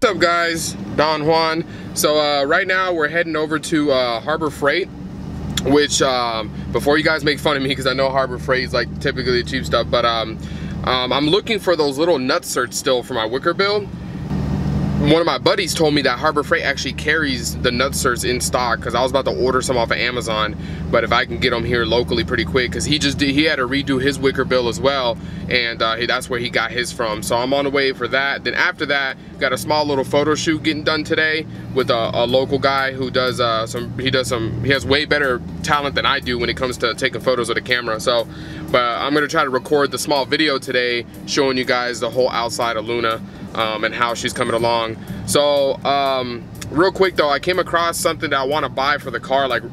What's up, guys? Juan. So right now we're heading over to Harbor Freight, which before you guys make fun of me, because I know Harbor Freight is like typically cheap stuff, but I'm looking for those little nutserts still for my Wicker build. One of my buddies told me that Harbor Freight actually carries the nutserts in stock, because I was about to order some off of Amazon, but if I can get them here locally pretty quick, because he had to redo his Wicker build as well, and that's where he got his from. So I'm on the way for that. Then after that, got a small little photo shoot getting done today with a local guy who does he has way better talent than I do when it comes to taking photos with a camera. So but I'm gonna try to record the small video today showing you guys the whole outside of Luna and how she's coming along. So real quick though, I came across something that I want to buy for the car like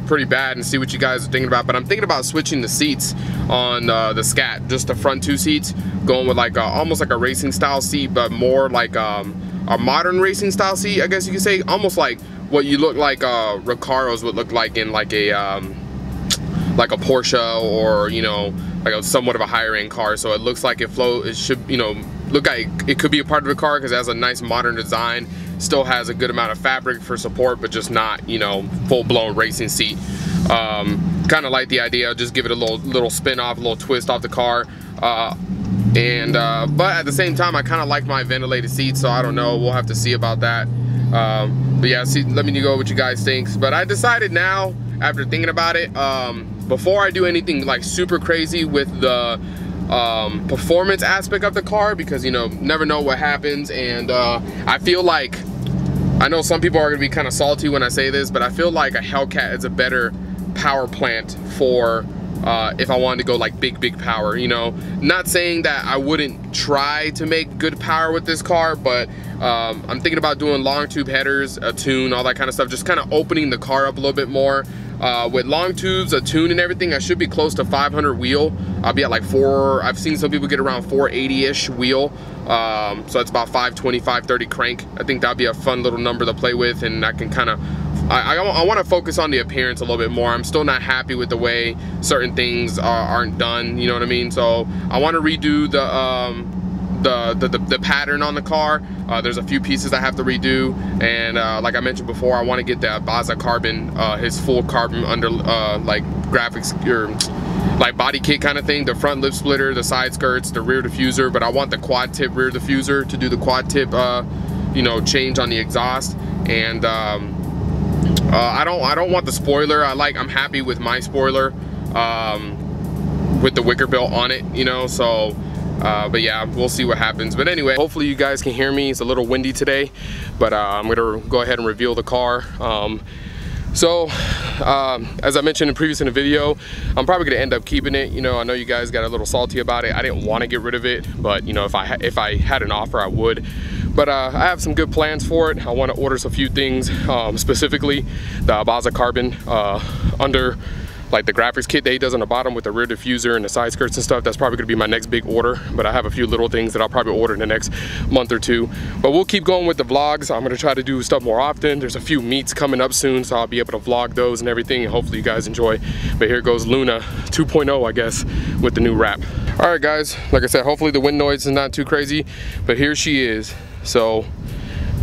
pretty bad and see what you guys are thinking about. But I'm thinking about switching the seats on the Scat, just the front two seats, going with like almost like a racing style seat, but more like a modern racing style seat, I guess you could say, almost like what you look like Recaros would look like in like a Porsche, or you know, like a somewhat of a higher end car. So it looks like it should, you know, look like it could be a part of the car because it has a nice modern design, still has a good amount of fabric for support, but just not, you know, full-blown racing seat. Kind of like the idea, just give it a little spin off, a little twist off the car. But at the same time, I kind of like my ventilated seats, so I don't know, we'll have to see about that. But yeah, let me know what you guys think. But I decided now, after thinking about it, before I do anything like super crazy with the performance aspect of the car, because you know, never know what happens, and I feel like, I know some people are gonna be kind of salty when I say this, but I feel like a Hellcat is a better power plant for if I wanted to go like big power, you know. Not saying that I wouldn't try to make good power with this car, but I'm thinking about doing long tube headers, a tune, all that kind of stuff, just kind of opening the car up a little bit more. With long tubes, a tune and everything, I should be close to 500 wheel. I'll be at like I've seen some people get around 480-ish wheel. So it's about 520, 530 crank. I think that'd be a fun little number to play with, and I can kind of, I want to focus on the appearance a little bit more. I'm still not happy with the way certain things aren't done, you know what I mean? So I want to redo the pattern on the car. There's a few pieces I have to redo, and like I mentioned before, I want to get the Baza carbon, his full carbon under like graphics or like body kit kind of thing, the front lip splitter, the side skirts, the rear diffuser. But I want the quad tip rear diffuser to do the quad tip you know, change on the exhaust. And I don't want the spoiler. I'm happy with my spoiler with the Wicker built on it, you know. So but yeah, we'll see what happens. But anyway, hopefully you guys can hear me. It's a little windy today, but I'm gonna go ahead and reveal the car. As I mentioned in the video, I'm probably gonna end up keeping it. You know, I know you guys got a little salty about it. I didn't want to get rid of it, but you know, if I had an offer, I would. But I have some good plans for it. I want to order a few things, specifically the Baza carbon under like the graphics kit that he does on the bottom with the rear diffuser and the side skirts and stuff. That's probably gonna be my next big order, but I have a few little things that I'll probably order in the next month or two. But we'll keep going with the vlogs. I'm gonna try to do stuff more often. There's a few meets coming up soon, so I'll be able to vlog those and everything, and hopefully you guys enjoy. But here goes Luna 2.0, I guess, with the new wrap. All right, guys, like I said, hopefully the wind noise is not too crazy, but here she is. So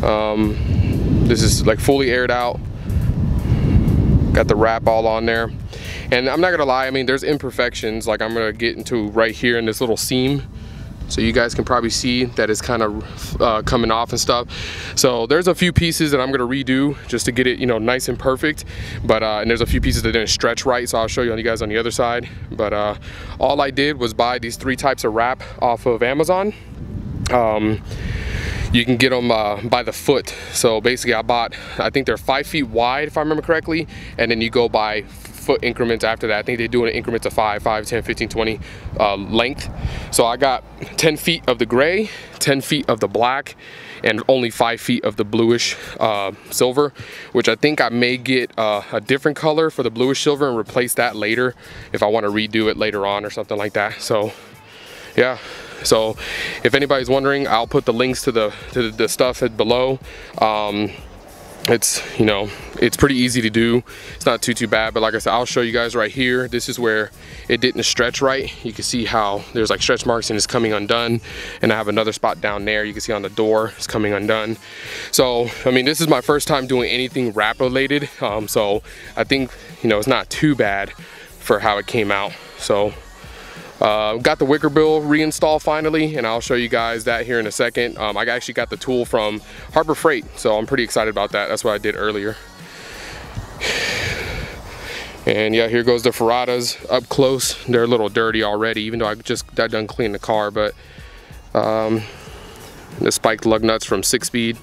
this is like fully aired out. Got the wrap all on there. And I'm not gonna lie, I mean, there's imperfections, like I'm gonna get into right here in this little seam. So you guys can probably see that it's kind of coming off and stuff. So there's a few pieces that I'm gonna redo just to get it, you know, nice and perfect. But and there's a few pieces that didn't stretch right, so I'll show you guys on the other side. But all I did was buy these 3 types of wrap off of Amazon. You can get them by the foot. So basically I think they're 5 feet wide if I remember correctly, and then you go by foot increments after that. I think they do it in increments of 5, 10, 15, 20 length. So I got 10 feet of the gray, 10 feet of the black, and only 5 feet of the bluish silver, which I think I may get a different color for the bluish silver and replace that later if I want to redo it later on or something like that. So yeah, so if anybody's wondering, I'll put the links to the stuff below. it's, you know, it's pretty easy to do. It's not too bad, but like I said, I'll show you guys right here. This is where it didn't stretch right. You can see how there's like stretch marks and it's coming undone. And I have another spot down there. You can see on the door, it's coming undone. So, I mean, this is my first time doing anything wrap related. So I think, you know, it's not too bad for how it came out. So, got the Wicker bill reinstalled finally, and I'll show you guys that here in a second. I actually got the tool from Harbor Freight, so I'm pretty excited about that. That's what I did earlier. And yeah, here goes the Ferratas up close. They're a little dirty already, even though I just got done cleaning the car, but the spiked lug nuts from 6-speed.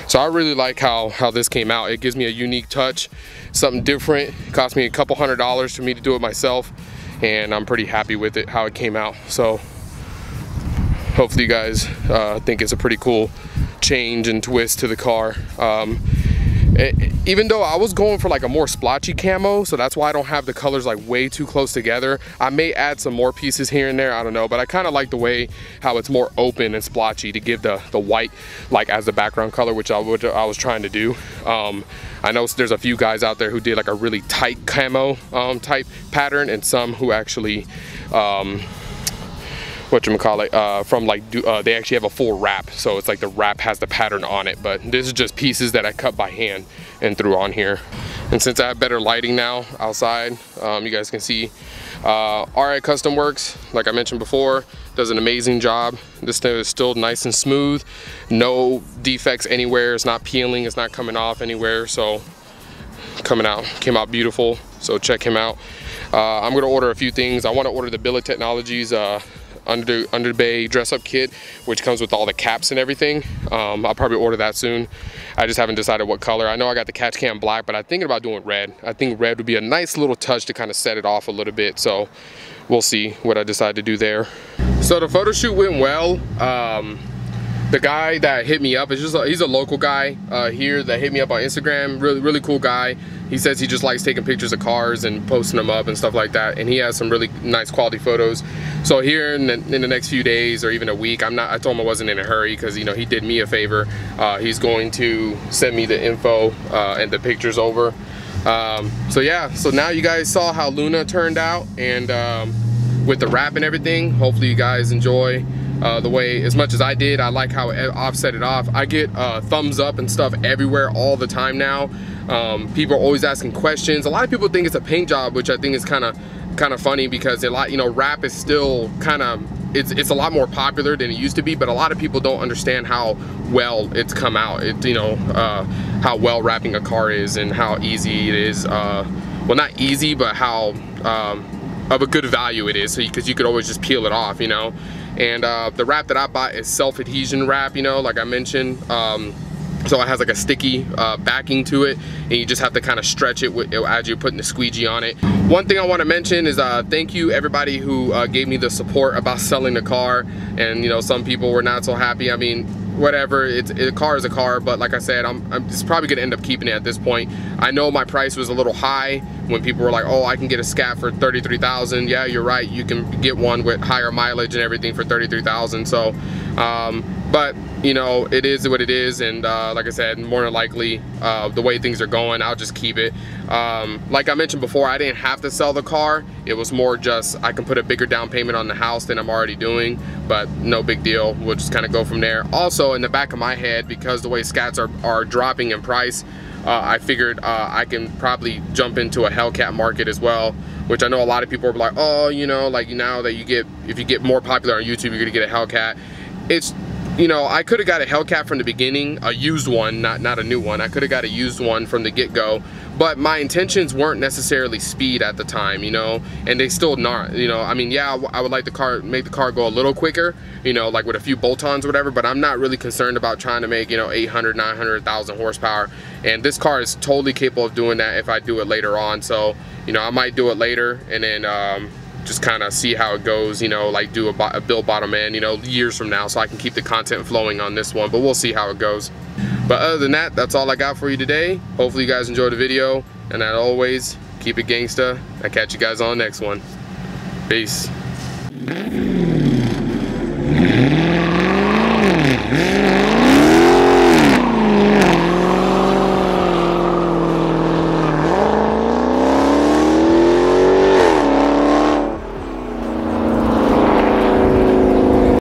So I really like how this came out. It gives me a unique touch, something different. It cost me a couple $100s for me to do it myself, and I'm pretty happy with it, how it came out. So hopefully you guys think it's a pretty cool change and twist to the car. Even though I was going for like a more splotchy camo, so that's why I don't have the colors like way too close together. I may add some more pieces here and there, I don't know, but I kind of like the way how it's more open and splotchy to give the white like as the background color, which I was trying to do. I know there's a few guys out there who did like a really tight camo type pattern, and some who actually from like they actually have a full wrap, so it's like the wrap has the pattern on it, but this is just pieces that I cut by hand and threw on here. And since I have better lighting now outside, you guys can see RI Custom Works, like I mentioned before, does an amazing job. This thing is still nice and smooth, no defects anywhere. It's not peeling, it's not coming off anywhere, so came out beautiful. So check him out. I'm gonna order a few things. I want to order the Billet Technologies under bay dress up kit, which comes with all the caps and everything. I'll probably order that soon. I just haven't decided what color. I know I got the catch cam black, but I'm thinking about doing red. I think red would be a nice little touch to kind of set it off a little bit, so we'll see what I decide to do there. So the photo shoot went well. The guy that hit me up, he's a local guy here that hit me up on Instagram. Really cool guy. He says he just likes taking pictures of cars and posting them up and stuff like that, and he has some really nice quality photos. So here in the next few days or even a week, I told him I wasn't in a hurry, because you know he did me a favor. He's going to send me the info and the pictures over. So yeah, so now you guys saw how Luna turned out, and with the wrap and everything. Hopefully you guys enjoy the way, as much as I did. I like how it offset it off. I get thumbs up and stuff everywhere all the time now. People are always asking questions. A lot of people think it's a paint job, which I think is kind of funny, because wrap is still it's a lot more popular than it used to be, but a lot of people don't understand how well it's come out. How well wrapping a car is, and how easy it is. Well, not easy, but how of a good value it is, because you could always just peel it off, you know. And the wrap that I bought is self-adhesion wrap, you know, like I mentioned. So it has like a sticky backing to it, and you just have to kind of stretch it as you're putting the squeegee on it. One thing I want to mention is thank you everybody who gave me the support about selling the car. And you know, some people were not so happy. I mean, whatever, a car is a car, but like I said, I'm just probably gonna end up keeping it at this point. I know my price was a little high when people were like, oh, I can get a scat for $33,000. Yeah, you're right, you can get one with higher mileage and everything for $33,000. So but you know, it is what it is, and like I said, more than likely the way things are going, I'll just keep it. Like I mentioned before, I didn't have to sell the car. It was more just I can put a bigger down payment on the house than I'm already doing, but no big deal. We'll just kind of go from there. Also, in the back of my head, because the way scats are dropping in price, I figured I can probably jump into a Hellcat market as well, which I know a lot of people are like, oh, you know, like now that if you get more popular on YouTube, you're gonna get a Hellcat. It's, you know, I could have got a Hellcat from the beginning, a used one, not a new one. I could have got a used one from the get-go, but my intentions weren't necessarily speed at the time, you know, and they still not, you know. I mean, yeah, I would like make the car go a little quicker, you know, like with a few bolt-ons or whatever, but I'm not really concerned about trying to make, you know, 800, 900, 1,000 horsepower. And this car is totally capable of doing that if I do it later on. So, you know, I might do it later, and then just kind of see how it goes, you know, like do a build bottom end, you know, years from now, so I can keep the content flowing on this one, but we'll see how it goes. But other than that, that's all I got for you today. Hopefully you guys enjoyed the video, and as always, keep it gangsta. I'll catch you guys on the next one. Peace.